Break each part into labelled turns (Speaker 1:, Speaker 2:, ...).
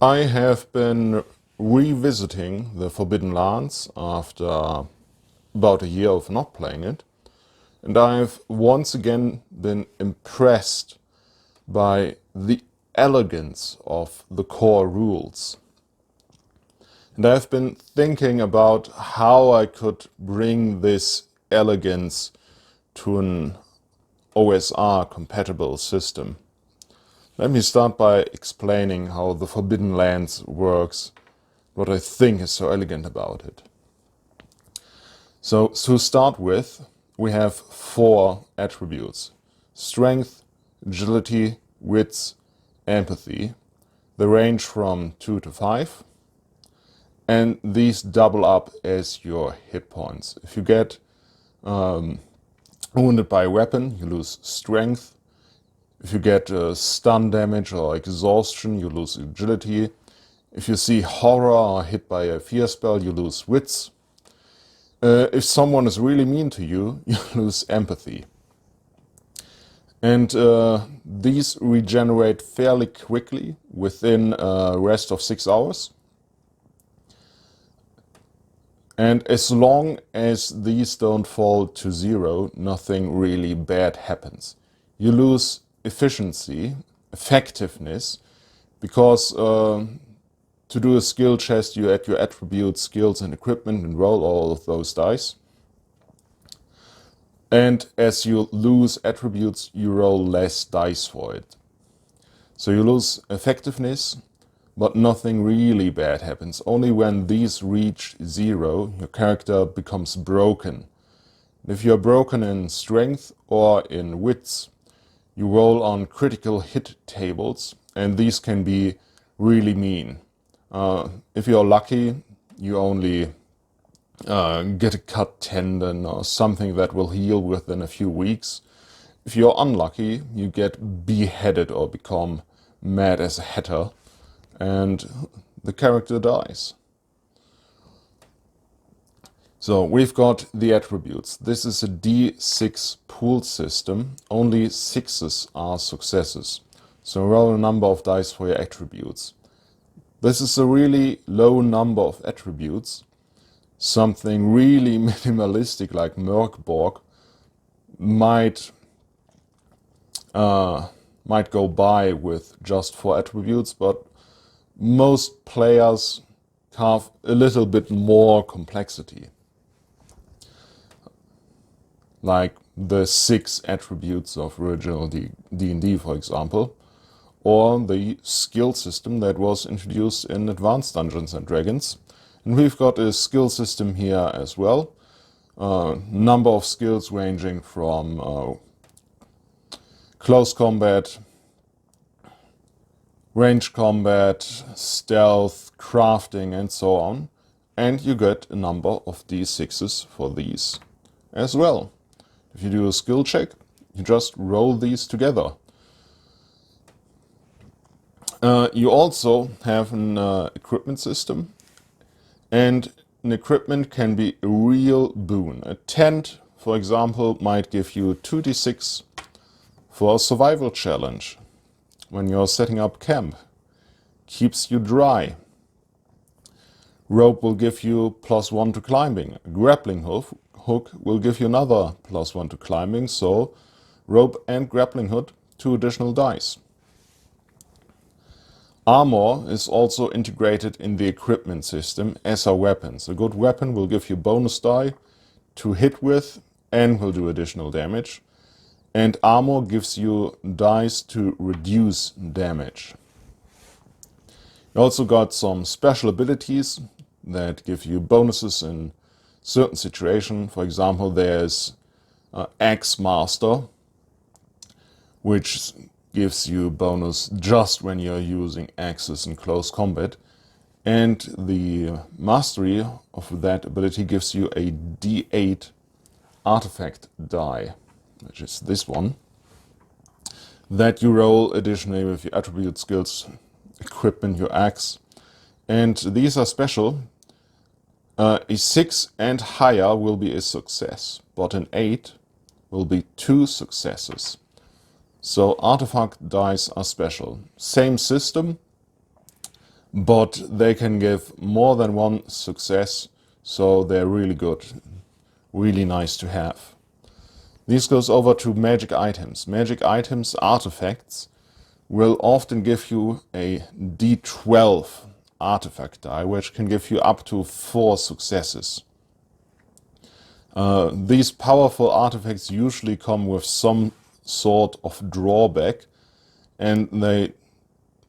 Speaker 1: I have been revisiting the Forbidden Lands after about a year of not playing it, and I've once again been impressed by the elegance of the core rules. And I've been thinking about how I could bring this elegance to an OSR compatible system. Let me start by explaining how the Forbidden Lands works, what I think is so elegant about it. So to start with, we have 4 attributes: strength, agility, wits, empathy. They range from 2 to 5, and these double up as your hit points. If you get wounded by a weapon, you lose strength. If you get stun damage or exhaustion, you lose agility. If you see horror or hit by a fear spell, you lose wits. If someone is really mean to you, you lose empathy. And these regenerate fairly quickly within a rest of 6 hours. And as long as these don't fall to 0, nothing really bad happens. You lose efficiency, effectiveness, because to do a skill chest, you add your attributes, skills, and equipment and roll all of those dice. And as you lose attributes, you roll less dice for it. So you lose effectiveness, but nothing really bad happens. Only when these reach 0, your character becomes broken. If you're broken in strength or in wits, you roll on critical hit tables, and these can be really mean. If you're lucky, you only get a cut tendon or something that will heal within a few weeks. If you're unlucky, you get beheaded or become mad as a hatter, and the character dies. So we've got the attributes. This is a D6 pool system. Only 6s are successes. So roll a number of dice for your attributes. This is a really low number of attributes. Something really minimalistic like Merkborg might go by with just 4 attributes, but most players carve a little bit more complexity, like the 6 attributes of original D&D, for example, or the skill system that was introduced in Advanced Dungeons and Dragons. And we've got a skill system here as well. Number of skills ranging from close combat, range combat, stealth, crafting, and so on. And you get a number of D6s for these as well. If you do a skill check, you just roll these together. You also have an equipment system, and an equipment can be a real boon. A tent, for example, might give you 2d6 for a survival challenge when you're setting up camp. Keeps you dry. Rope will give you +1 to climbing. A grappling hook will give you another +1 to climbing, so rope and grappling hook, 2 additional dice. Armor is also integrated in the equipment system as are weapons. A good weapon will give you bonus die to hit with and will do additional damage. And armor gives you dice to reduce damage. You also got some special abilities that give you bonuses in certain situations. For example, there's Axe Master, which gives you bonus just when you're using axes in close combat. And the mastery of that ability gives you a D8 artifact die, which is this one, that you roll additionally with your attribute, skills, equipment, your axe. And these are special. A 6 and higher will be a success, but an 8 will be 2 successes. So artifact dice are special. Same system, but they can give more than one success, so they're really good, really nice to have. This goes over to magic items. Magic items, artifacts, will often give you a D12 artifact die, which can give you up to 4 successes. These powerful artifacts usually come with some sort of drawback, and they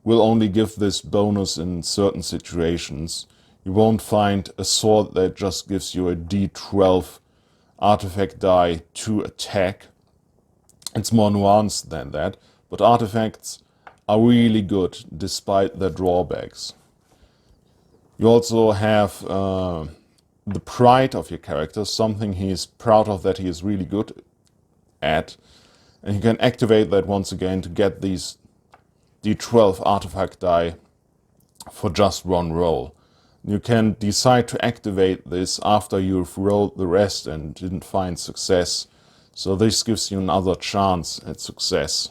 Speaker 1: will only give this bonus in certain situations. You won't find a sword that just gives you a D12 artifact die to attack. It's more nuanced than that, but artifacts are really good despite their drawbacks. You also have the pride of your character, something he is proud of that he is really good at, and you can activate that once again to get these D12 artifact die for just one roll. You can decide to activate this after you've rolled the rest and didn't find success, so this gives you another chance at success.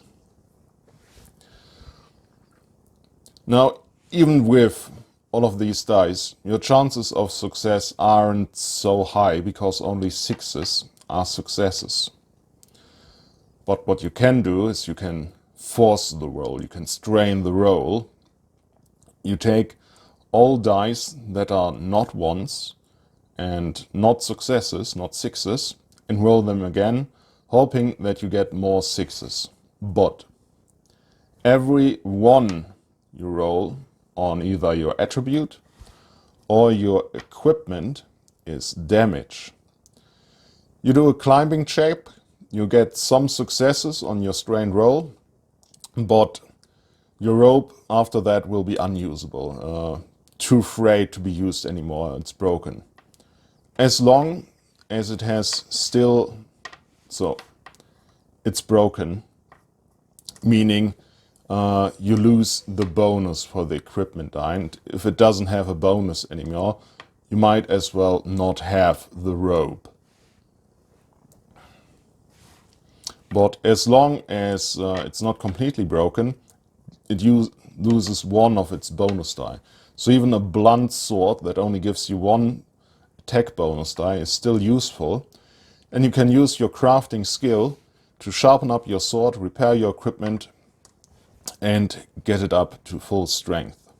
Speaker 1: Now, even with all of these dice, your chances of success aren't so high because only 6s are successes. But what you can do is you can force the roll, you can strain the roll. You take all dice that are not 1s and not successes, not 6s, and roll them again, hoping that you get more 6s. But every 1 you roll on either your attribute or your equipment is damage. You do a climbing check, you get some successes on your strained roll, but your rope after that will be unusable, too frayed to be used anymore, it's broken. As long as it has still, so it's broken, meaning you lose the bonus for the equipment die, and if it doesn't have a bonus anymore, you might as well not have the rope. But as long as it's not completely broken, it loses 1 of its bonus die. So even a blunt sword that only gives you 1 attack bonus die is still useful, and you can use your crafting skill to sharpen up your sword, repair your equipment, and get it up to full strength.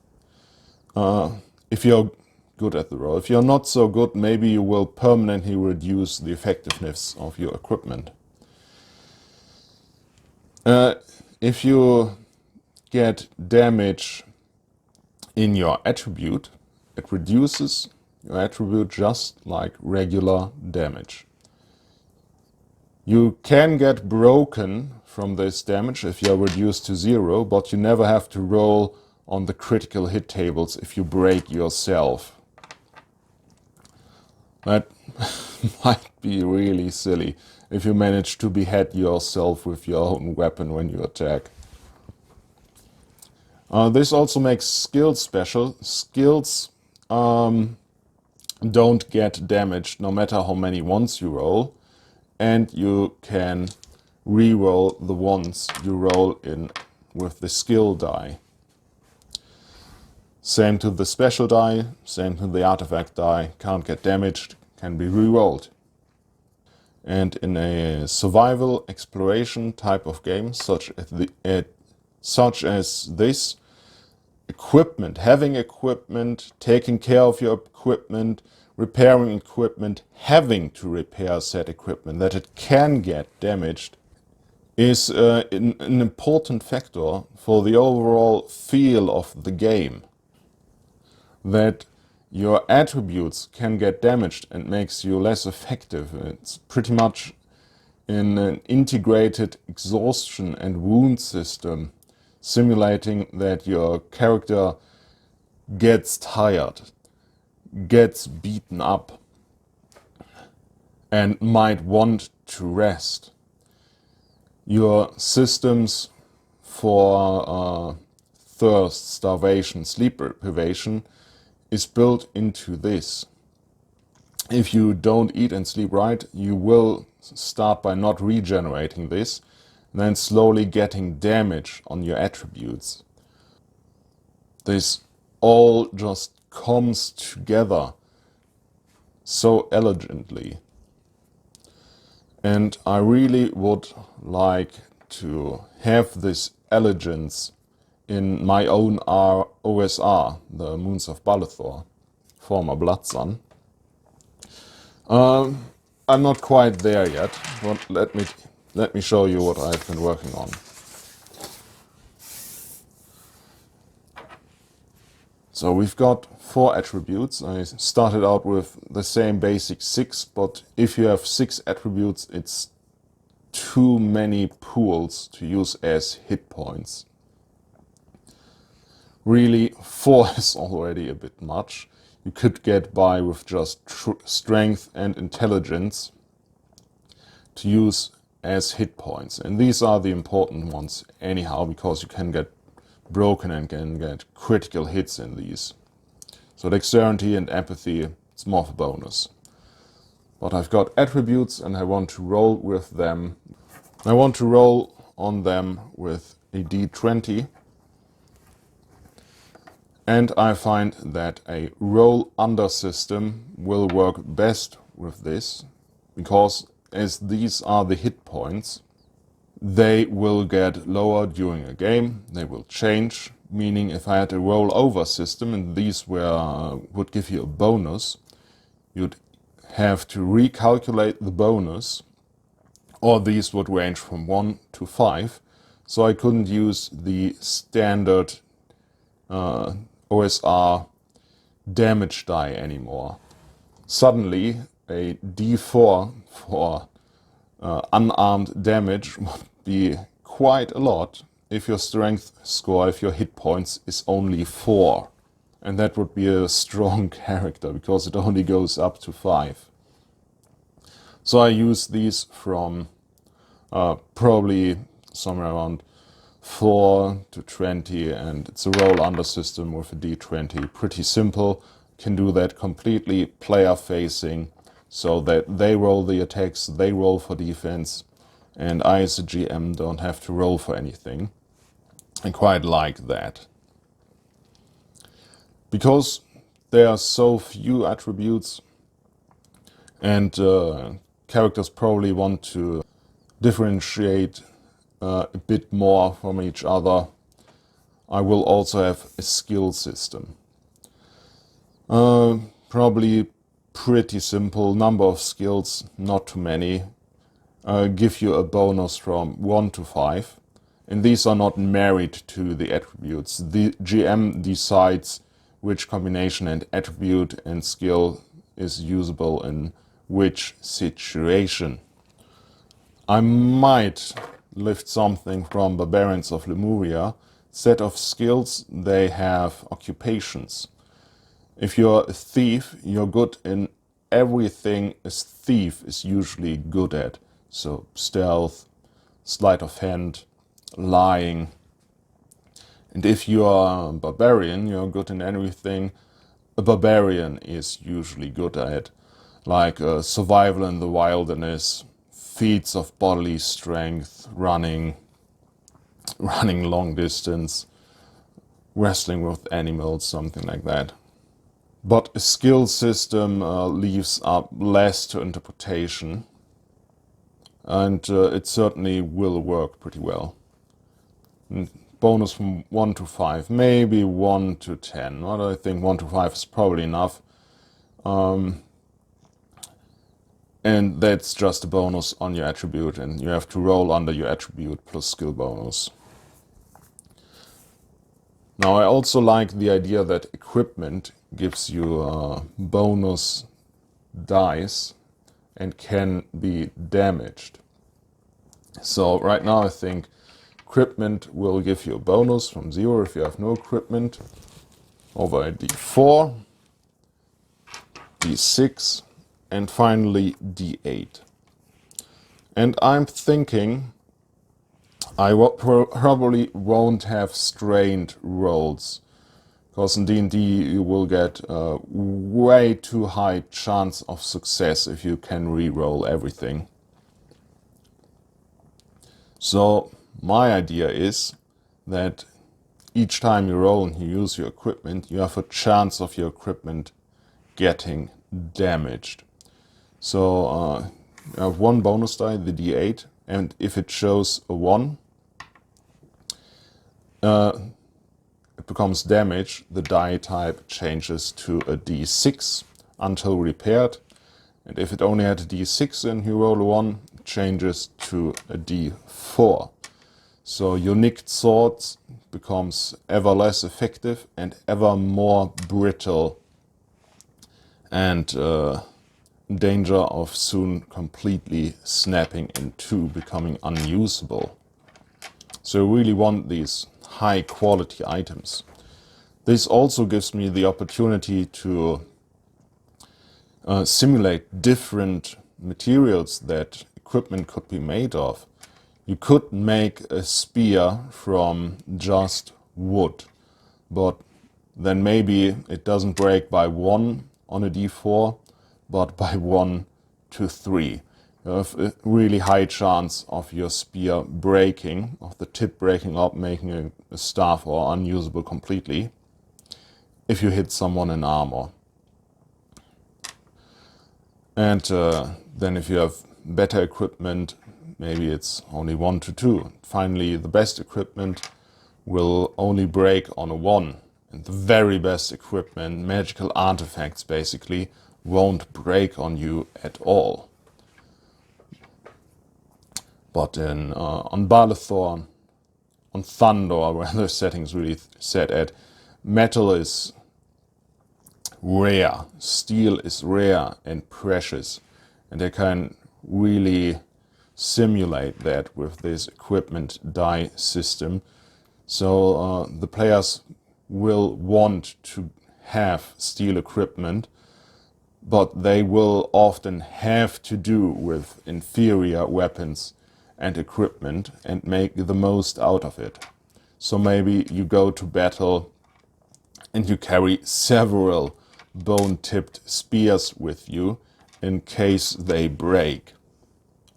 Speaker 1: If you're good at the roll. If you're not so good, maybe you will permanently reduce the effectiveness of your equipment. If you get damage in your attribute, it reduces your attribute just like regular damage. You can get broken from this damage if you're reduced to 0, but you never have to roll on the critical hit tables if you break yourself. That might be really silly if you manage to behead yourself with your own weapon when you attack. This also makes skills special. Skills don't get damaged no matter how many ones you roll, and you can re-roll the ones you roll in with the skill die. Same to the special die, same to the artifact die, can't get damaged, can be re-rolled. And in a survival exploration type of game, such as this, equipment, having equipment, taking care of your equipment, repairing equipment, having to repair said equipment, that it can get damaged, is an important factor for the overall feel of the game. That your attributes can get damaged and makes you less effective. It's pretty much in an integrated exhaustion and wound system, simulating that your character gets tired, gets beaten up, and might want to rest. Your systems for thirst, starvation, sleep deprivation is built into this. If you don't eat and sleep right, you will start by not regenerating this, and then slowly getting damage on your attributes. This all just comes together so elegantly. And I really would like to have this elegance in my own OSR, the Moons of Balethor, former Blood Sun. I'm not quite there yet, but let me show you what I've been working on. So we've got 4 attributes. I started out with the same basic 6, but if you have 6 attributes, it's too many pools to use as hit points. Really, 4 is already a bit much. You could get by with just strength and intelligence to use as hit points. And these are the important ones anyhow, because you can get broken and can get critical hits in these. So dexterity and empathy, it's more of a bonus. But I've got attributes and I want to roll with them. I want to roll on them with a d20. And I find that a roll under system will work best with this, because as these are the hit points, they will get lower during a game, they will change, meaning if I had a roll over system and these would give you a bonus, you'd have to recalculate the bonus, or these would range from 1 to 5, so I couldn't use the standard OSR damage die anymore. Suddenly, a d4 for unarmed damage would be quite a lot if your strength score, if your hit points is only 4. And that would be a strong character, because it only goes up to 5. So I use these from probably somewhere around 4 to 20, and it's a roll under system with a d20. Pretty simple. Can do that completely player facing, so that they roll the attacks, they roll for defense, and I as a GM don't have to roll for anything. I quite like that. Because there are so few attributes, and characters probably want to differentiate a bit more from each other, I will also have a skill system. Probably pretty simple, number of skills, not too many. Give you a bonus from 1 to 5. And these are not married to the attributes. The GM decides which combination and attribute and skill is usable in which situation. I might lift something from Barbarians of Lemuria. Set of skills, they have occupations. If you're a thief, you're good in everything a thief is usually good at. So stealth, sleight of hand, lying. And if you are a barbarian, you're good in everything a barbarian is usually good at, like survival in the wilderness, feats of bodily strength, running long distance, wrestling with animals, something like that. But a skill system leaves up less to interpretation, and it certainly will work pretty well. And bonus from 1 to 5, maybe 1 to 10. But I think 1 to 5 is probably enough. And that's just a bonus on your attribute, and you have to roll under your attribute plus skill bonus. Now I also like the idea that equipment gives you bonus dice and can be damaged. So right now I think equipment will give you a bonus from 0 if you have no equipment, over a d4, d6, and finally d8. And I'm thinking I probably won't have strained rolls, because in D&D you will get a way too high chance of success if you can re-roll everything. So my idea is that each time you roll and you use your equipment, you have a chance of your equipment getting damaged. So you have one bonus die, the D8, and if it shows a 1, it becomes damaged. The die type changes to a D6 until repaired. And if it only had a D6 and you roll a 1, it changes to a D4. So your nicked swords becomes ever less effective and ever more brittle, and in danger of soon completely snapping in two, becoming unusable. So you really want these high quality items. This also gives me the opportunity to simulate different materials that equipment could be made of. You could make a spear from just wood, but then maybe it doesn't break by 1 on a D4, but by 1 to 3. You have a really high chance of your spear breaking, of the tip breaking up, making a staff or unusable completely, if you hit someone in armor. And then if you have better equipment, maybe it's only 1 to 2. Finally, the best equipment will only break on a 1. And the very best equipment, magical artifacts basically, won't break on you at all. But on Balethor, on Thunder, where the setting's really set at, metal is rare, steel is rare and precious, and they can really simulate that with this equipment die system. So the players will want to have steel equipment, but they will often have to do with inferior weapons and equipment and make the most out of it. So maybe you go to battle and you carry several bone-tipped spears with you in case they break.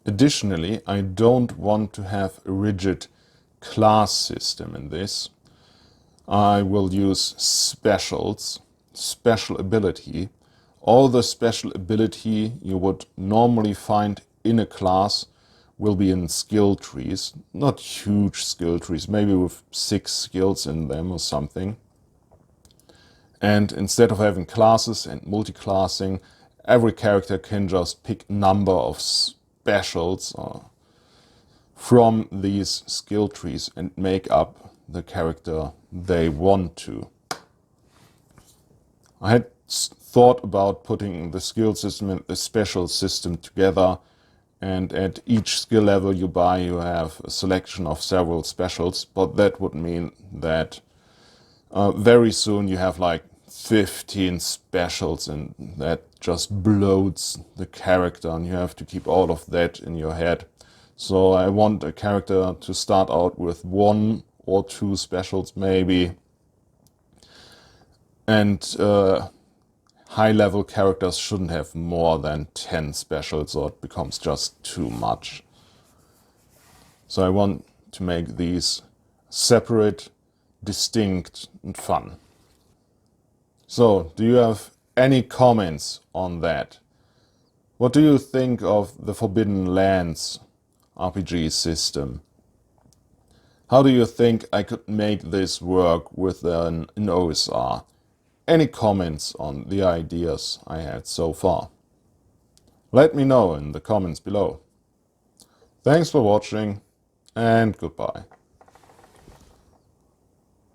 Speaker 1: Additionally, I don't want to have a rigid class system in this. I will use specials, special ability. All the special ability you would normally find in a class will be in skill trees. Not huge skill trees, maybe with 6 skills in them or something. And instead of having classes and multi-classing, every character can just pick a number of specials from these skill trees and make up the character they want to. I had thought about putting the skill system and the special system together, and at each skill level you buy, you have a selection of several specials, but that would mean that very soon you have like 15 specials, and that just bloats the character, and you have to keep all of that in your head. So I want a character to start out with 1 or 2 specials maybe, and high-level characters shouldn't have more than 10 specials, or it becomes just too much. So I want to make these separate, distinct, and fun. So, do you have any comments on that? What do you think of the Forbidden Lands RPG system? How do you think I could make this work with an OSR? Any comments on the ideas I had so far? Let me know in the comments below. Thanks for watching, and goodbye.